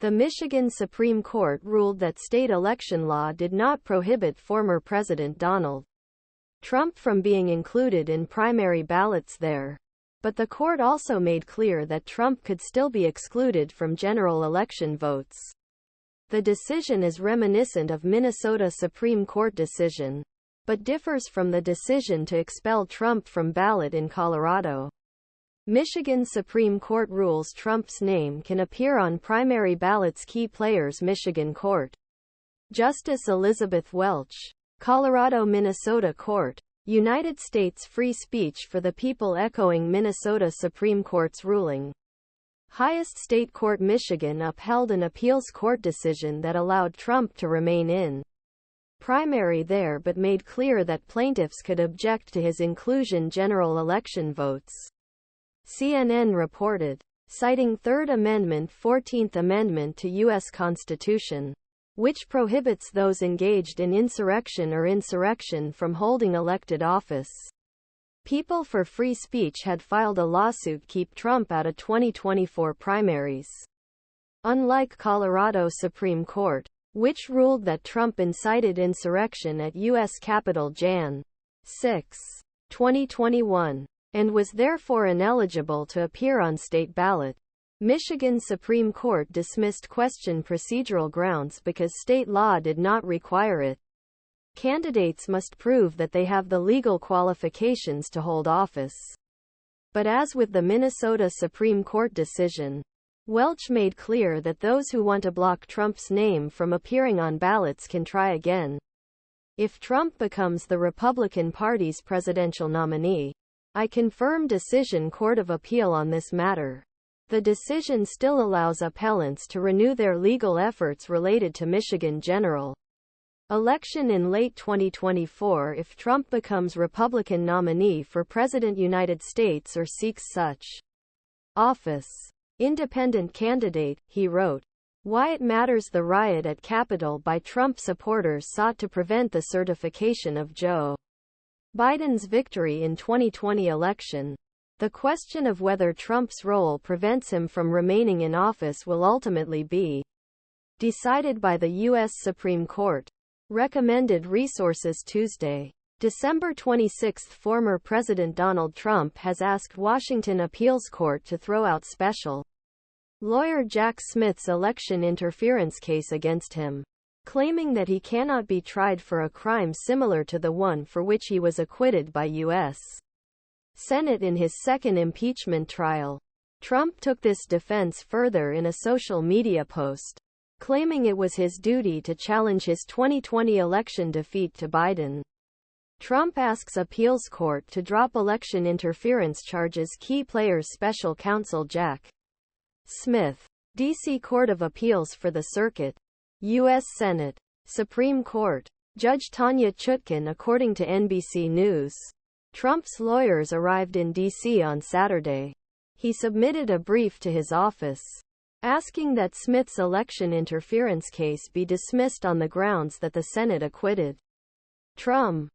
The Michigan Supreme Court ruled that state election law did not prohibit former President Donald Trump from being included in primary ballots there. But the court also made clear that Trump could still be excluded from general election votes. The decision is reminiscent of Minnesota Supreme Court decision, but differs from the decision to expel Trump from ballot in Colorado. Michigan Supreme Court rules Trump's name can appear on primary ballots. Key players. Michigan Court. Justice Elizabeth Welch. Colorado-Minnesota Court. United States free speech for the people echoing Minnesota Supreme Court's ruling. Highest state court. Michigan upheld an appeals court decision that allowed Trump to remain in primary there but made clear that plaintiffs could object to his inclusion general election votes. CNN reported, citing Third Amendment 14th Amendment to U.S. Constitution, which prohibits those engaged in insurrection from holding elected office. People for Free Speech had filed a lawsuit to keep Trump out of 2024 primaries. Unlike Colorado Supreme Court, which ruled that Trump incited insurrection at U.S. Capitol Jan. 6, 2021, and was therefore ineligible to appear on state ballot, Michigan Supreme Court dismissed question procedural grounds because state law did not require it. Candidates must prove that they have the legal qualifications to hold office. But as with the Minnesota Supreme Court decision, Welch made clear that those who want to block Trump's name from appearing on ballots can try again. If Trump becomes the Republican Party's presidential nominee, I confirm decision Court of Appeal on this matter. The decision still allows appellants to renew their legal efforts related to Michigan general election in late 2024 if Trump becomes Republican nominee for President United States or seeks such office. Independent candidate, he wrote. Why it matters. The riot at Capitol by Trump supporters sought to prevent the certification of Joe Biden's victory in 2020 election. The question of whether Trump's role prevents him from remaining in office will ultimately be decided by the U.S. Supreme Court. Recommended resources. Tuesday, December 26. Former President Donald Trump has asked Washington Appeals Court to throw out special lawyer Jack Smith's election interference case against him, claiming that he cannot be tried for a crime similar to the one for which he was acquitted by U.S. Senate in his second impeachment trial. Trump took this defense further in a social media post, claiming it was his duty to challenge his 2020 election defeat to Biden. Trump asks appeals court to drop election interference charges. Key players. Special counsel Jack Smith. D.C. Court of Appeals for the Circuit. U.S. Senate. Supreme Court. Judge Tanya Chutkan. According to NBC News, Trump's lawyers arrived in D.C. on Saturday. He submitted a brief to his office, asking that Smith's election interference case be dismissed on the grounds that the Senate acquitted Trump.